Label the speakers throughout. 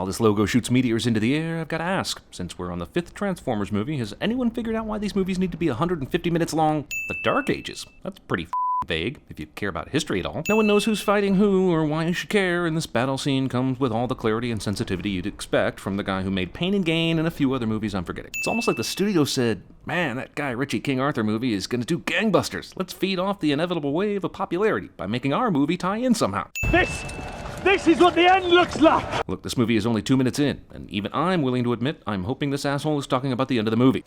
Speaker 1: While this logo shoots meteors into the air, I've got to ask, since we're on the 5th Transformers movie, has anyone figured out why these movies need to be 150 minutes long? The Dark Ages. That's pretty vague, if you care about history at all. No one knows who's fighting who or why you should care, and this battle scene comes with all the clarity and sensitivity you'd expect from the guy who made Pain and Gain and a few other movies I'm forgetting. It's almost like the studio said, man, that Guy Ritchie King Arthur movie is gonna do gangbusters. Let's feed off the inevitable wave of popularity by making our movie tie in somehow.
Speaker 2: This is what the end looks like!
Speaker 1: Look, this movie is only 2 minutes in, and even I'm willing to admit I'm hoping this asshole is talking about the end of the movie.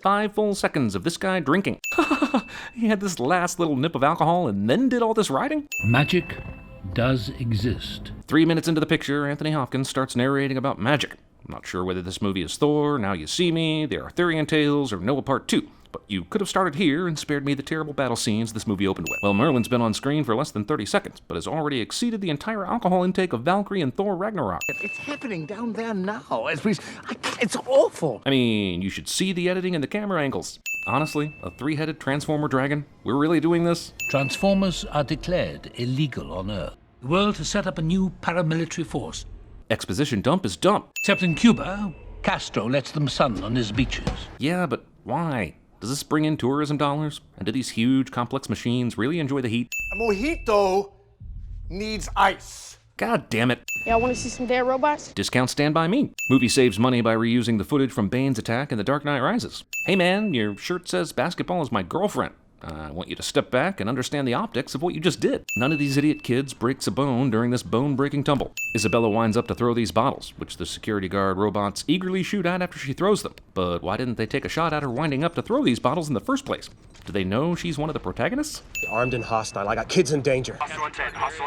Speaker 1: 5 full seconds of this guy drinking. He had this last little nip of alcohol and then did all this writing?
Speaker 3: Magic does exist.
Speaker 1: 3 minutes into the picture, Anthony Hopkins starts narrating about magic. I'm not sure whether this movie is Thor, Now You See Me, The Arthurian Tales, or Noah Part 2. But you could have started here and spared me the terrible battle scenes this movie opened with. Well, Merlin's been on screen for less than 30 seconds, but has already exceeded the entire alcohol intake of Valkyrie and Thor Ragnarok.
Speaker 4: It's happening down there now. It's awful.
Speaker 1: I mean, you should see the editing and the camera angles. Honestly, a 3-headed Transformer dragon? We're really doing this?
Speaker 3: Transformers are declared illegal on Earth. The world has set up a new paramilitary force.
Speaker 1: Exposition dump is dump.
Speaker 3: Except in Cuba, Castro lets them sun on his beaches.
Speaker 1: Yeah, but why? Does this bring in tourism dollars? And do these huge, complex machines really enjoy the heat?
Speaker 5: A mojito needs ice.
Speaker 1: God damn it.
Speaker 6: Y'all want to see some dead robots?
Speaker 1: Discount Stand By Me. Movie saves money by reusing the footage from Bane's attack in The Dark Knight Rises. Hey man, your shirt says basketball is my girlfriend. I want you to step back and understand the optics of what you just did. None of these idiot kids breaks a bone during this bone-breaking tumble. Isabella winds up to throw these bottles, which the security guard robots eagerly shoot at after she throws them. But why didn't they take a shot at her winding up to throw these bottles in the first place? Do they know she's one of the protagonists?
Speaker 5: Armed and hostile. I got kids in danger.
Speaker 2: Hostile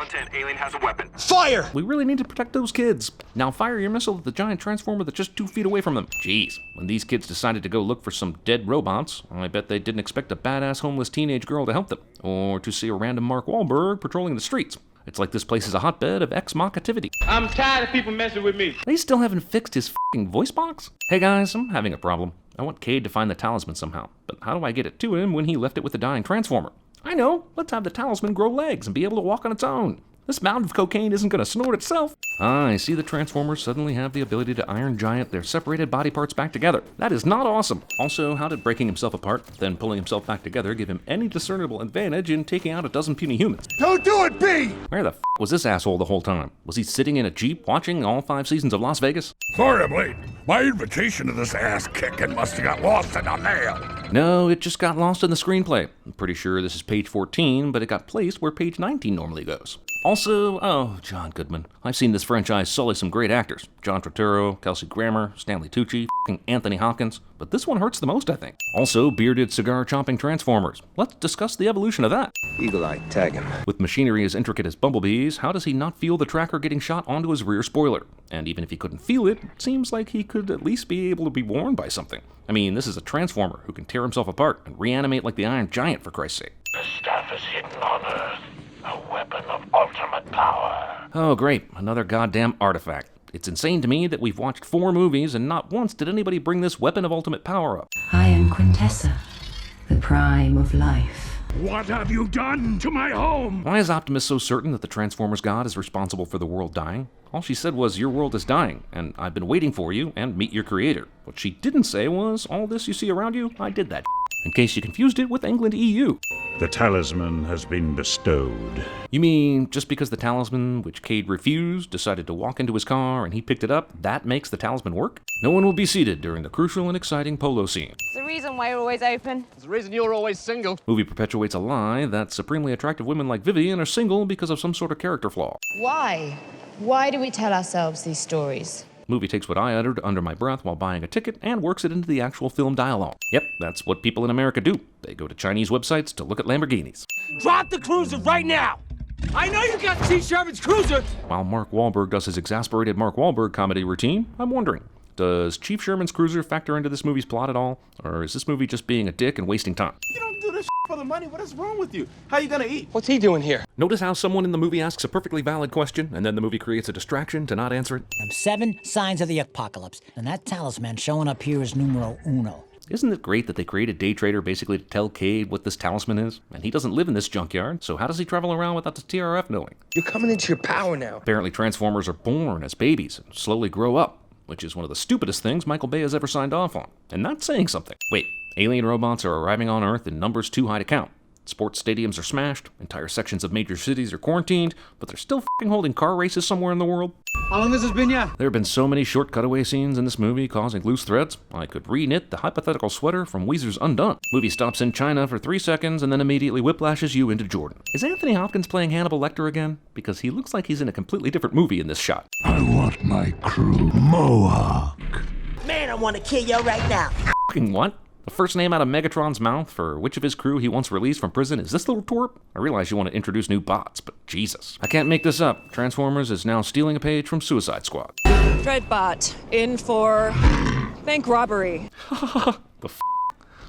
Speaker 2: intent. Alien has a weapon.
Speaker 5: Fire!
Speaker 1: We really need to protect those kids. Now fire your missile at the giant transformer that's just 2 feet away from them. Jeez, when these kids decided to go look for some dead robots, I bet they didn't expect a badass homeless teenage girl to help them, or to see a random Mark Wahlberg patrolling the streets. It's like this place is a hotbed of ex-mach-activity.
Speaker 2: I'm tired of people messing with me.
Speaker 1: They still haven't fixed his f***ing voice box? Hey guys, I'm having a problem. I want Cade to find the talisman somehow, but how do I get it to him when he left it with the dying Transformer? I know, let's have the talisman grow legs and be able to walk on its own. This mountain of cocaine isn't going to snort itself. I see the Transformers suddenly have the ability to Iron Giant their separated body parts back together. That is not awesome. Also, how did breaking himself apart, then pulling himself back together give him any discernible advantage in taking out a dozen puny humans?
Speaker 5: Don't do it, B!
Speaker 1: Where the f*** was this asshole the whole time? Was he sitting in a Jeep watching all 5 seasons of Las Vegas?
Speaker 7: Sorry I'm late. My invitation to this ass-kicking must have got lost in the mail.
Speaker 1: No, it just got lost in the screenplay. I'm pretty sure this is page 14, but it got placed where page 19 normally goes. Also, oh, John Goodman. I've seen this franchise sully some great actors. John Turturro, Kelsey Grammer, Stanley Tucci, f***ing Anthony Hopkins. But this one hurts the most, I think. Also, bearded cigar-chomping Transformers. Let's discuss the evolution of that.
Speaker 5: Eagle Eye, tag him.
Speaker 1: With machinery as intricate as Bumblebee's, how does he not feel the tracker getting shot onto his rear spoiler? And even if he couldn't feel it, it seems like he could at least be able to be warned by something. I mean, this is a Transformer who can tear himself apart and reanimate like the Iron Giant, for Christ's sake.
Speaker 7: The staff is hidden on Earth. A weapon of ultimate power.
Speaker 1: Oh great, another goddamn artifact. It's insane to me that we've watched 4 movies and not once did anybody bring this weapon of ultimate power up.
Speaker 8: I am Quintessa, the prime of life.
Speaker 7: What have you done to my home?
Speaker 1: Why is Optimus so certain that the Transformers god is responsible for the world dying? All she said was, your world is dying, and I've been waiting for you, and meet your creator. What she didn't say was, all this you see around you, I did that. In case you confused it with England EU.
Speaker 9: The talisman has been bestowed.
Speaker 1: You mean, just because the talisman, which Cade refused, decided to walk into his car and he picked it up, that makes the talisman work? No one will be seated during the crucial and exciting polo scene.
Speaker 6: It's the reason why you're always open.
Speaker 5: It's the reason you're always single.
Speaker 1: Movie perpetuates a lie that supremely attractive women like Vivian are single because of some sort of character flaw.
Speaker 10: Why? Why do we tell ourselves these stories?
Speaker 1: Movie takes what I uttered under my breath while buying a ticket and works it into the actual film dialogue. Yep, that's what people in America do. They go to Chinese websites to look at Lamborghinis.
Speaker 2: Drop the cruiser right now! I know you got T. Sherman's cruiser!
Speaker 1: While Mark Wahlberg does his exasperated Mark Wahlberg comedy routine, I'm wondering, does Chief Sherman's cruiser factor into this movie's plot at all? Or is this movie just being a dick and wasting time?
Speaker 2: You don't do this for the money. What is wrong with you? How you gonna eat?
Speaker 5: What's he doing here?
Speaker 1: Notice how someone in the movie asks a perfectly valid question, and then the movie creates a distraction to not answer it?
Speaker 11: Them 7 signs of the apocalypse, and that talisman showing up here is numero uno.
Speaker 1: Isn't it great that they created Day Trader basically to tell Cade what this talisman is? And he doesn't live in this junkyard, so how does he travel around without the TRF knowing?
Speaker 5: You're coming into your power now.
Speaker 1: Apparently Transformers are born as babies and slowly grow up, which is one of the stupidest things Michael Bay has ever signed off on. And that's saying something. Wait, alien robots are arriving on Earth in numbers too high to count. Sports stadiums are smashed, entire sections of major cities are quarantined, but they're still f***ing holding car races somewhere in the world.
Speaker 2: How long has this been, yeah?
Speaker 1: There have been so many short cutaway scenes in this movie causing loose threads, I could re-knit the hypothetical sweater from Weezer's Undone. Movie stops in China for 3 seconds and then immediately whiplashes you into Jordan. Is Anthony Hopkins playing Hannibal Lecter again? Because he looks like he's in a completely different movie in this shot.
Speaker 7: I want my crew Mohawk.
Speaker 11: Man, I want to kill you right now.
Speaker 1: Fucking what? The first name out of Megatron's mouth for which of his crew he wants released from prison is this little twerp? I realize you want to introduce new bots, but Jesus. I can't make this up. Transformers is now stealing a page from Suicide Squad.
Speaker 12: Dreadbot, in for bank robbery.
Speaker 1: The f***?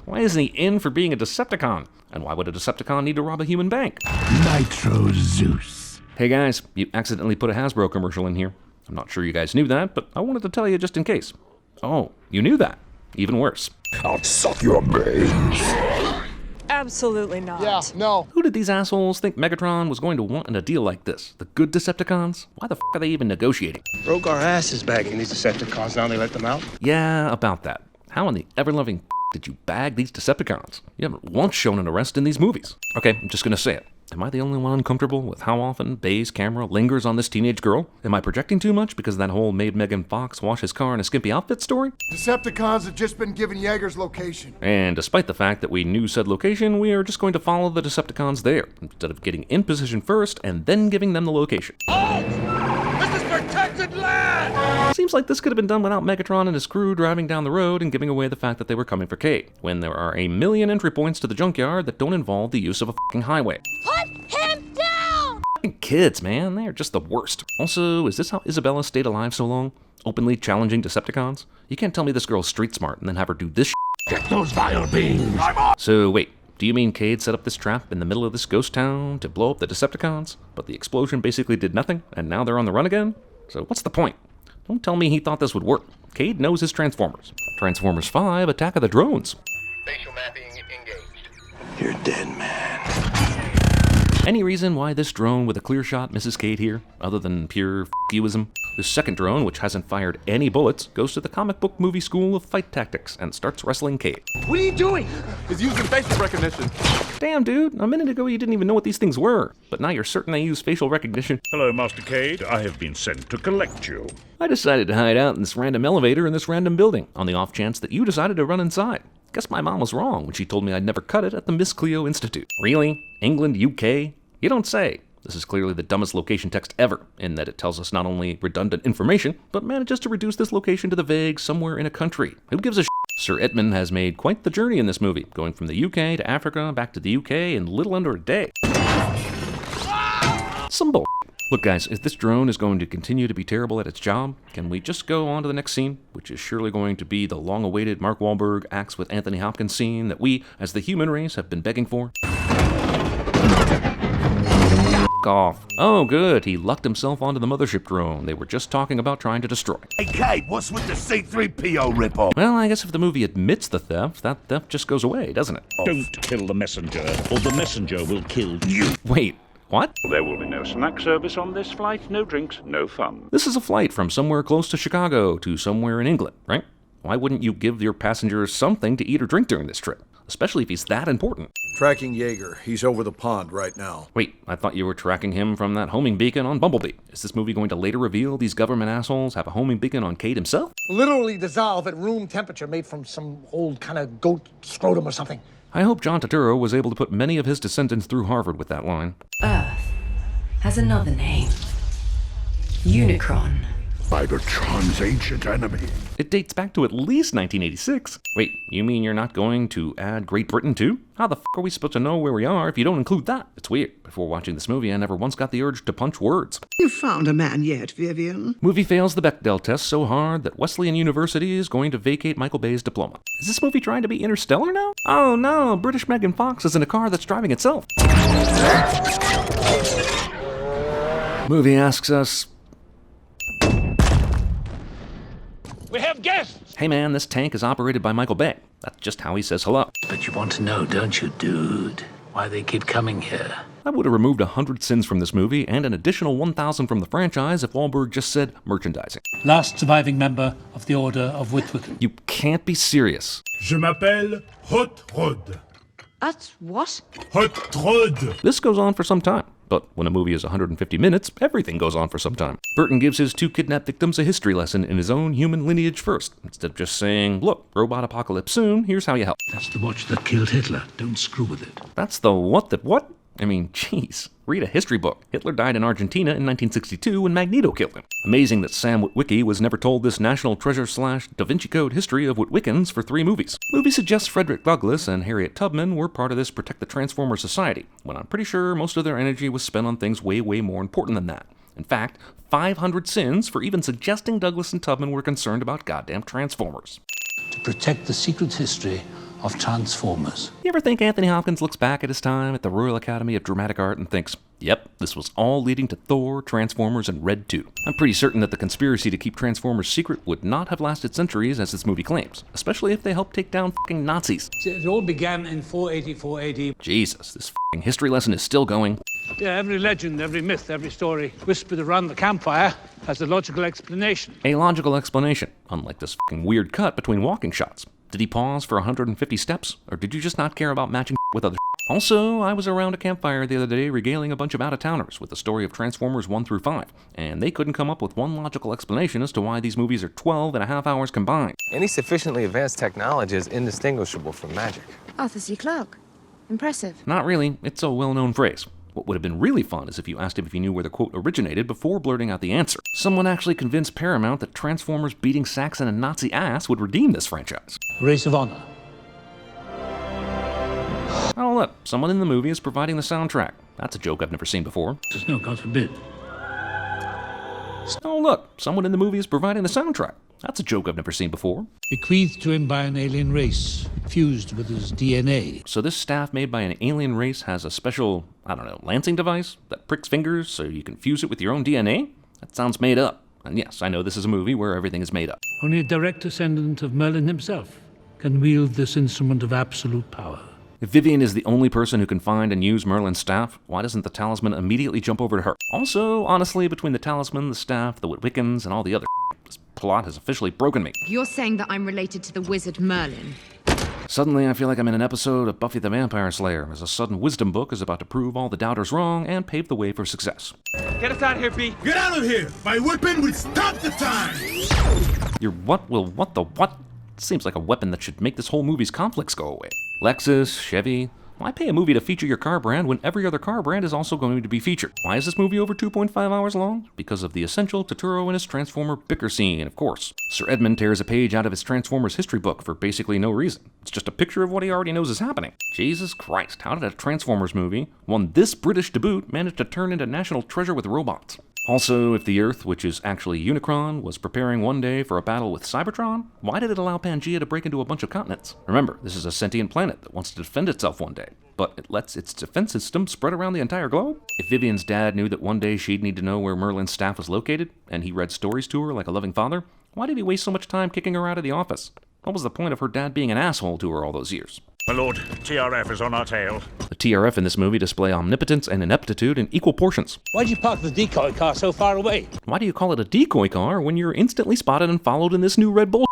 Speaker 1: Why isn't he in for being a Decepticon? And why would a Decepticon need to rob a human bank?
Speaker 7: Nitro Zeus.
Speaker 1: Hey guys, you accidentally put a Hasbro commercial in here. I'm not sure you guys knew that, but I wanted to tell you just in case. Oh, you knew that? Even worse.
Speaker 7: I'll suck your brains.
Speaker 12: Absolutely not.
Speaker 5: Yeah, no.
Speaker 1: Who did these assholes think Megatron was going to want in a deal like this? The good Decepticons? Why the f*** are they even negotiating?
Speaker 5: Broke our asses bagging these Decepticons, now they let them out.
Speaker 1: Yeah, about that. How in the ever-loving did you bag these Decepticons? You haven't once shown an arrest in these movies. Okay, I'm just gonna say it. Am I the only one uncomfortable with how often Bay's camera lingers on this teenage girl? Am I projecting too much because of that whole made Megan Fox wash his car in a skimpy outfit story?
Speaker 13: Decepticons have just been given Yeager's location.
Speaker 1: And despite the fact that we knew said location, we are just going to follow the Decepticons there, instead of getting in position first and then giving them the location.
Speaker 2: This is protected land!
Speaker 1: Seems like this could have been done without Megatron and his crew driving down the road and giving away the fact that they were coming for Cade, when there are a million entry points to the junkyard that don't involve the use of a fucking highway.
Speaker 6: Put him down!
Speaker 1: Fucking kids, man, they are just the worst. Also, is this how Isabella stayed alive so long? Openly challenging Decepticons? You can't tell me this girl's street smart and then have her do this shit.
Speaker 7: Get those vile beams.
Speaker 1: So wait, do you mean Cade set up this trap in the middle of this ghost town to blow up the Decepticons, but the explosion basically did nothing, and now they're on the run again? So what's the point? Don't tell me he thought this would work. Cade knows his Transformers. Transformers 5, Attack of the Drones.
Speaker 5: Facial mapping engaged.
Speaker 7: You're dead, man.
Speaker 1: Any reason why this drone with a clear shot misses Cade here, other than pure f***youism? This second drone, which hasn't fired any bullets, goes to the comic book movie school of fight tactics and starts wrestling Cade.
Speaker 2: What are you doing? He's using facial recognition.
Speaker 1: Damn, dude, a minute ago you didn't even know what these things were, but now you're certain they use facial recognition.
Speaker 9: Hello, Master Cade. I have been sent to collect you.
Speaker 1: I decided to hide out in this random elevator in this random building, on the off chance that you decided to run inside. Guess my mom was wrong when she told me I'd never cut it at the Miss Cleo Institute. Really? England, UK? You don't say. This is clearly the dumbest location text ever, in that it tells us not only redundant information, but manages to reduce this location to the vague somewhere in a country. Who gives a shit? Sir Edmund has made quite the journey in this movie, going from the UK to Africa, back to the UK in little under a day. Some bull. Look guys, if this drone is going to continue to be terrible at its job, can we just go on to the next scene, which is surely going to be the long-awaited Mark Wahlberg acts with Anthony Hopkins scene that we, as the human race, have been begging for? Off. Oh good, he lucked himself onto the mothership drone they were just talking about trying to destroy.
Speaker 7: Hey, Kate, what's with the C-3PO ripoff?
Speaker 1: Well, I guess if the movie admits the theft, that theft just goes away, doesn't it?
Speaker 9: Don't kill the messenger, or the messenger will kill you.
Speaker 1: Wait, what?
Speaker 9: There will be no snack service on this flight, no drinks, no fun.
Speaker 1: This is a flight from somewhere close to Chicago to somewhere in England, right? Why wouldn't you give your passengers something to eat or drink during this trip? Especially if he's that important.
Speaker 13: Tracking Yeager. He's over the pond right now.
Speaker 1: Wait, I thought you were tracking him from that homing beacon on Bumblebee. Is this movie going to later reveal these government assholes have a homing beacon on Cade himself?
Speaker 4: Literally dissolve at room temperature, made from some old kind of goat scrotum or something.
Speaker 1: I hope John Turturro was able to put many of his descendants through Harvard with that line.
Speaker 8: Earth has another name. Unicron.
Speaker 7: Cybertron's ancient enemy.
Speaker 1: It dates back to at least 1986. Wait, you mean you're not going to add Great Britain too? How the f*** are we supposed to know where we are if you don't include that? It's weird. Before watching this movie, I never once got the urge to punch words.
Speaker 14: You found a man yet, Vivian?
Speaker 1: Movie fails the Bechdel test so hard that Wesleyan University is going to vacate Michael Bay's diploma. Is this movie trying to be Interstellar now? Oh no, British Megan Fox is in a car that's driving itself. Movie asks us,
Speaker 2: We have have guests!
Speaker 1: Hey man, this tank is operated by Michael Bay. That's just how he says hello.
Speaker 3: But you want to know, don't you, dude? Why they keep coming here?
Speaker 1: I would have removed 100 sins from this movie and an additional 1,000 from the franchise if Wahlberg just said merchandising.
Speaker 3: Last surviving member of the Order of Witwick.
Speaker 1: You can't be serious.
Speaker 7: Je m'appelle Hot Rod.
Speaker 6: That's what?
Speaker 7: Hot Rod.
Speaker 1: This goes on for some time. But when a movie is 150 minutes, everything goes on for some time. Burton gives his 2 kidnapped victims a history lesson in his own human lineage first, instead of just saying, look, robot apocalypse soon, here's how you help.
Speaker 3: That's the watch that killed Hitler. Don't screw with it.
Speaker 1: That's the what that what? I mean, jeez. Read a history book. Hitler died in Argentina in 1962 when Magneto killed him. Amazing that Sam Witwicky was never told this national treasure / Da Vinci Code history of Witwickens for 3 movies. Movie suggests Frederick Douglass and Harriet Tubman were part of this Protect the Transformers Society, when I'm pretty sure most of their energy was spent on things way, way more important than that. In fact, 500 sins for even suggesting Douglas and Tubman were concerned about goddamn Transformers.
Speaker 3: To protect the secret history of Transformers.
Speaker 1: You ever think Anthony Hopkins looks back at his time at the Royal Academy of Dramatic Art and thinks, yep, this was all leading to Thor, Transformers, and Red 2. I'm pretty certain that the conspiracy to keep Transformers secret would not have lasted centuries as this movie claims, especially if they helped take down fucking Nazis.
Speaker 15: It all began in 484 AD.
Speaker 1: Jesus, this fucking history lesson is still going.
Speaker 15: Yeah, every legend, every myth, every story whispered around the campfire has a logical explanation.
Speaker 1: A logical explanation, unlike this fucking weird cut between walking shots. Did he pause for 150 steps, or did you just not care about matching with other? Also, I was around a campfire the other day regaling a bunch of out-of-towners with the story of Transformers 1 through 5, and they couldn't come up with one logical explanation as to why these movies are 12.5 hours combined.
Speaker 16: Any sufficiently advanced technology is indistinguishable from magic.
Speaker 10: Arthur C. Clarke. Impressive.
Speaker 1: Not really. It's a well-known phrase. What would have been really fun is if you asked him if he knew where the quote originated before blurting out the answer. Someone actually convinced Paramount that Transformers beating Saxon and Nazi ass would redeem this franchise.
Speaker 3: Race of Honor.
Speaker 1: Oh look, someone in the movie is providing the soundtrack. That's a joke I've never seen before.
Speaker 3: No, God forbid.
Speaker 1: Oh look, someone in the movie is providing the soundtrack. That's a joke I've never seen before.
Speaker 3: Bequeathed to him by an alien race, fused with his DNA.
Speaker 1: So this staff made by an alien race has a special, I don't know, lancing device that pricks fingers so you can fuse it with your own DNA? That sounds made up. And yes, I know this is a movie where everything is made up.
Speaker 3: Only a direct descendant of Merlin himself can wield this instrument of absolute power.
Speaker 1: If Vivian is the only person who can find and use Merlin's staff, why doesn't the talisman immediately jump over to her? Also, honestly, between the talisman, the staff, the Witwickens, and all the other this plot has officially broken me.
Speaker 6: You're saying that I'm related to the wizard Merlin?
Speaker 1: Suddenly, I feel like I'm in an episode of Buffy the Vampire Slayer, as a sudden wisdom book is about to prove all the doubters wrong and pave the way for success.
Speaker 2: Get us out of here, B.
Speaker 7: Get out of here! My weapon will stop the time!
Speaker 1: Your what will what the what? Seems like a weapon that should make this whole movie's conflicts go away. Lexus, Chevy. Why pay a movie to feature your car brand when every other car brand is also going to be featured? Why is this movie over 2.5 hours long? Because of the essential Totoro and his Transformer bicker scene, of course. Sir Edmund tears a page out of his Transformers history book for basically no reason. It's just a picture of what he already knows is happening. Jesus Christ, how did a Transformers movie, one this British to boot, manage to turn into national treasure with robots? Also, if the Earth, which is actually Unicron, was preparing one day for a battle with Cybertron, why did it allow Pangea to break into a bunch of continents? Remember, this is a sentient planet that wants to defend itself one day, but it lets its defense system spread around the entire globe? If Vivian's dad knew that one day she'd need to know where Merlin's staff was located, and he read stories to her like a loving father, why did he waste so much time kicking her out of the office? What was the point of her dad being an asshole to her all those years?
Speaker 9: My lord, TRF is on our tail.
Speaker 1: The TRF in this movie display omnipotence and ineptitude in equal portions.
Speaker 15: Why'd you park the decoy car so far away?
Speaker 1: Why do you call it a decoy car when you're instantly spotted and followed in this new red bull?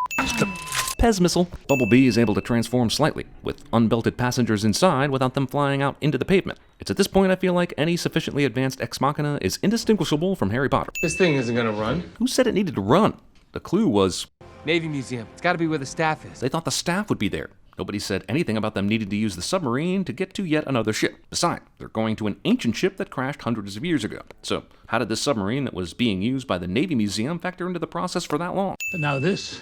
Speaker 1: Pez missile. Bumblebee is able to transform slightly, with unbelted passengers inside without them flying out into the pavement. It's at this point I feel like any sufficiently advanced ex machina is indistinguishable from Harry Potter.
Speaker 16: This thing isn't gonna run.
Speaker 1: Who said it needed to run? The clue was
Speaker 16: Navy Museum. It's gotta be where the staff is.
Speaker 1: they thought the staff would be there. Nobody said anything about them needing to use the submarine to get to yet another ship. Besides, they're going to an ancient ship that crashed hundreds of years ago. So, how did this submarine that was being used by the Navy Museum factor into the process for that long?
Speaker 3: But now this,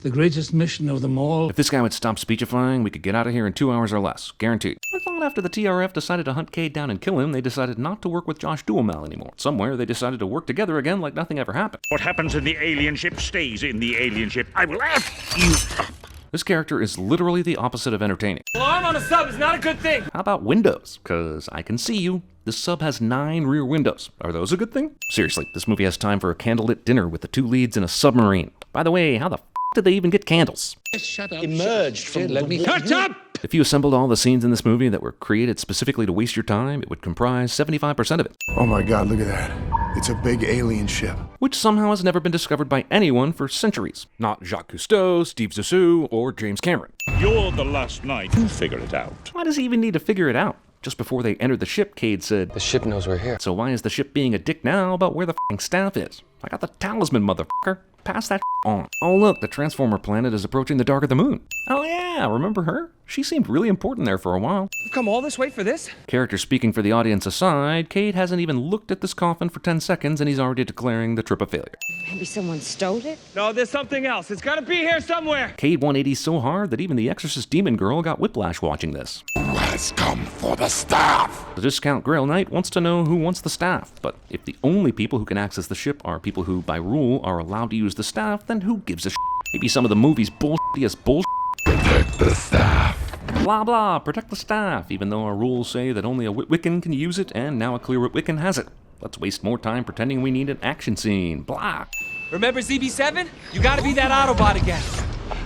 Speaker 3: the greatest mission of them all.
Speaker 1: If this guy would stop speechifying, we could get out of here in 2 hours or less. Guaranteed. I thought after the TRF decided to hunt Cade down and kill him, they decided not to work with Josh Duhamel anymore. Somewhere, they decided to work together again like nothing ever happened.
Speaker 9: What happens in the alien ship stays in the alien ship. I will F you up.
Speaker 1: This character is literally the opposite of entertaining.
Speaker 2: Alarm on a sub is not a good thing.
Speaker 1: How about windows? Cause I can see you. This sub has 9 rear windows. Are those a good thing? Seriously, this movie has time for a candlelit dinner with the 2 leads in a submarine. By the way, how the did they even get candles?
Speaker 15: Shut up.
Speaker 5: Emerged from
Speaker 15: Let me shut up!
Speaker 1: If you assembled all the scenes in this movie that were created specifically to waste your time, it would comprise 75% of it.
Speaker 13: Oh my god, look at that. It's a big alien ship.
Speaker 1: Which somehow has never been discovered by anyone for centuries. Not Jacques Cousteau, Steve Zissou, or James Cameron.
Speaker 9: You're the last knight. You figure it out.
Speaker 1: Why does he even need to figure it out? Just before they entered the ship, Cade said,
Speaker 16: The ship knows we're here.
Speaker 1: So why is the ship being a dick now about where the f***ing staff is? I got the talisman, motherfucker. Pass that on. Oh look, the Transformer planet is approaching the dark of the moon. Oh yeah, remember her? She seemed really important there for a while.
Speaker 2: You've come all this way for this?
Speaker 1: Character speaking for the audience aside, Cade hasn't even looked at this coffin for 10 seconds and he's already declaring the trip a failure.
Speaker 10: Maybe someone stole it?
Speaker 2: No, there's something else. It's gotta be here somewhere.
Speaker 1: Cade 180 so hard that even the Exorcist demon girl got whiplash watching this.
Speaker 7: Who has come for the staff?
Speaker 1: The Discount Grail Knight wants to know who wants the staff, but if the only people who can access the ship are people who, by rule, are allowed to use the staff, then who gives a shit? Maybe some of the movie's bullshittiest bullshit.
Speaker 7: Protect the staff.
Speaker 1: Blah blah, protect the staff, even though our rules say that only a Wiccan can use it, and now a clear Wiccan has it. Let's waste more time pretending we need an action scene. Blah.
Speaker 2: Remember ZB7? You gotta be that Autobot again.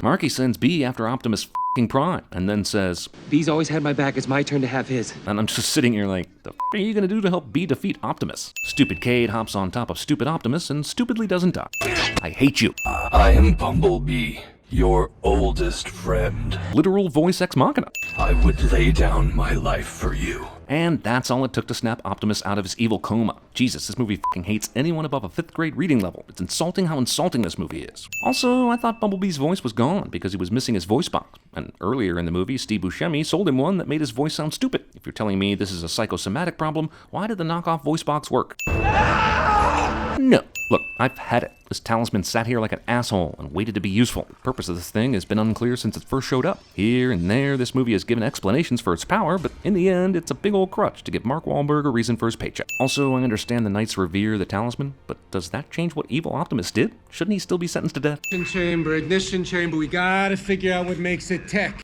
Speaker 1: Marky sends B after Optimus f***ing Prime, and then says,
Speaker 2: B's always had my back. It's my turn to have his.
Speaker 1: and I'm just sitting here like, the f*** are you gonna do to help B defeat Optimus? Stupid Cade hops on top of stupid Optimus and stupidly doesn't die. I hate you.
Speaker 17: I am Bumblebee, your oldest friend.
Speaker 1: Literal voice ex machina.
Speaker 17: I would lay down my life for you.
Speaker 1: And that's all it took to snap Optimus out of his evil coma. Jesus, this movie f***ing hates anyone above a 5th grade reading level. It's insulting how insulting this movie is. Also, I thought Bumblebee's voice was gone because he was missing his voice box. And earlier in the movie, Steve Buscemi sold him one that made his voice sound stupid. If you're telling me this is a psychosomatic problem, why did the knockoff voice box work? No. Look, I've had it. This talisman sat here like an asshole and waited to be useful. The purpose of this thing has been unclear since it first showed up. Here and there, this movie has given explanations for its power, but in the end, it's a big old crutch to give Mark Wahlberg a reason for his paycheck. Also, I understand the knights revere the talisman, but does that change what evil Optimus did? Shouldn't he still be sentenced to death?
Speaker 2: Ignition chamber. We gotta figure out what makes it tech.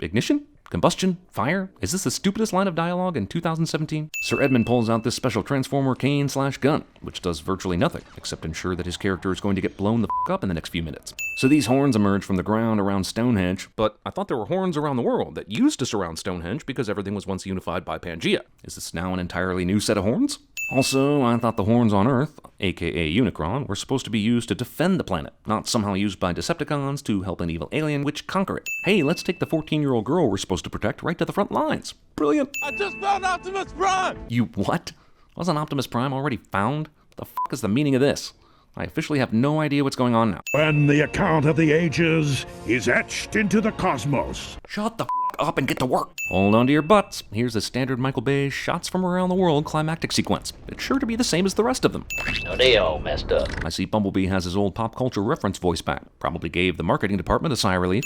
Speaker 1: Ignition? Combustion? Fire? Is this the stupidest line of dialogue in 2017? Sir Edmund pulls out this special Transformer cane/gun, which does virtually nothing, except ensure that his character is going to get blown the f*** up in the next few minutes. So these horns emerge from the ground around Stonehenge, but I thought there were horns around the world that used to surround Stonehenge because everything was once unified by Pangea. Is this now an entirely new set of horns? Also, I thought the horns on Earth, aka Unicron, were supposed to be used to defend the planet, not somehow used by Decepticons to help an evil alien witch conquer it. Hey, let's take the 14-year-old girl we're supposed to protect right to the front lines. Brilliant.
Speaker 2: I just found Optimus Prime!
Speaker 1: You what? Wasn't Optimus Prime already found? The f*** is the meaning of this? I officially have no idea what's going on now.
Speaker 7: When the account of the ages is etched into the cosmos.
Speaker 1: Shut the f*** up and get to work. Hold on to your butts. Here's the standard Michael Bay shots from around the world climactic sequence. It's sure to be the same as the rest of them.
Speaker 3: No, they all messed up.
Speaker 1: I see Bumblebee has his old pop culture reference voice back. Probably gave the marketing department a sigh of relief.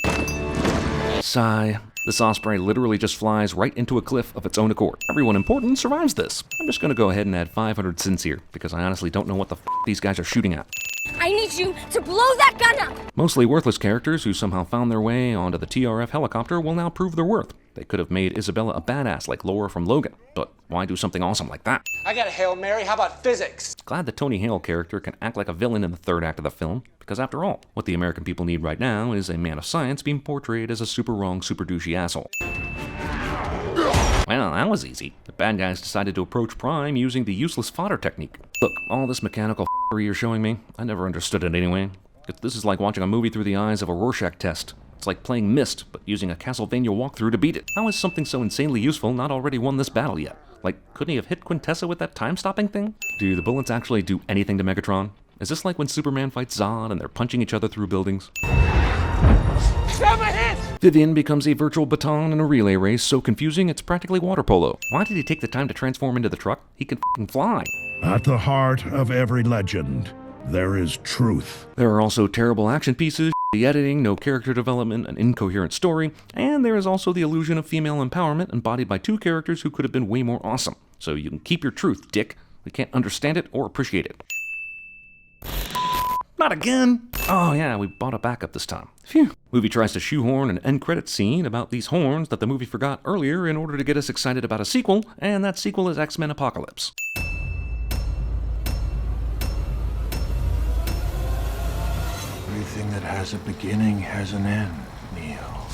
Speaker 1: Sigh. This Osprey literally just flies right into a cliff of its own accord. Everyone important survives this. I'm just gonna go ahead and add 500 cents here, because I honestly don't know what the f*** these guys are shooting at.
Speaker 18: I need you to blow that gun up!
Speaker 1: Mostly worthless characters who somehow found their way onto the TRF helicopter will now prove their worth. They could have made Isabella a badass like Laura from Logan, but why do something awesome like that?
Speaker 2: I got a Hail Mary. How about physics?
Speaker 1: Glad the Tony Hale character can act like a villain in the third act of the film, because after all, what the American people need right now is a man of science being portrayed as a super wrong, super douchey asshole. Well, that was easy. The bad guys decided to approach Prime using the useless fodder technique. Look, all this mechanical f***ery you're showing me, I never understood it anyway. This is like watching a movie through the eyes of a Rorschach test. It's like playing Myst, but using a Castlevania walkthrough to beat it. How has something so insanely useful not already won this battle yet? Like, couldn't he have hit Quintessa with that time-stopping thing? Do the bullets actually do anything to Megatron? Is this like when Superman fights Zod and they're punching each other through buildings? Vivian becomes a virtual baton in a relay race so confusing it's practically water polo. Why did he take the time to transform into the truck? He can f***ing fly.
Speaker 7: At the heart of every legend, there is truth.
Speaker 1: There are also terrible action pieces, shitty editing, no character development, an incoherent story, and there is also the illusion of female empowerment embodied by two characters who could have been way more awesome. So you can keep your truth, dick. We can't understand it or appreciate it. Not again! Oh yeah, we bought a backup this time. Phew. Movie tries to shoehorn an end credit scene about these horns that the movie forgot earlier in order to get us excited about a sequel, and that sequel is X-Men Apocalypse.
Speaker 13: Everything that has a beginning has an end, Neo.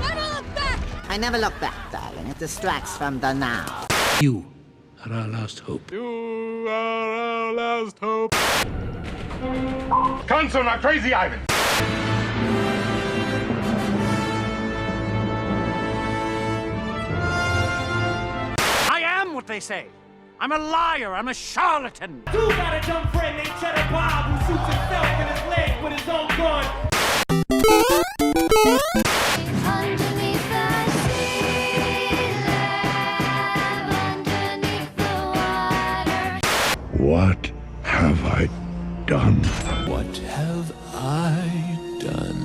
Speaker 18: Never look back!
Speaker 11: I never look back, darling. It distracts from the now.
Speaker 3: You are our last hope.
Speaker 7: You are our last hope. Cancel my crazy Ivan.
Speaker 2: I am what they say. I'm a liar. I'm a charlatan.
Speaker 19: You got a dumb friend named Cheddar Bob who shoots himself in his leg with his own gun.
Speaker 18: Underneath the sea, underneath the water.
Speaker 13: What have I done?
Speaker 17: What have I done?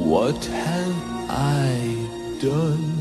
Speaker 17: What have I done?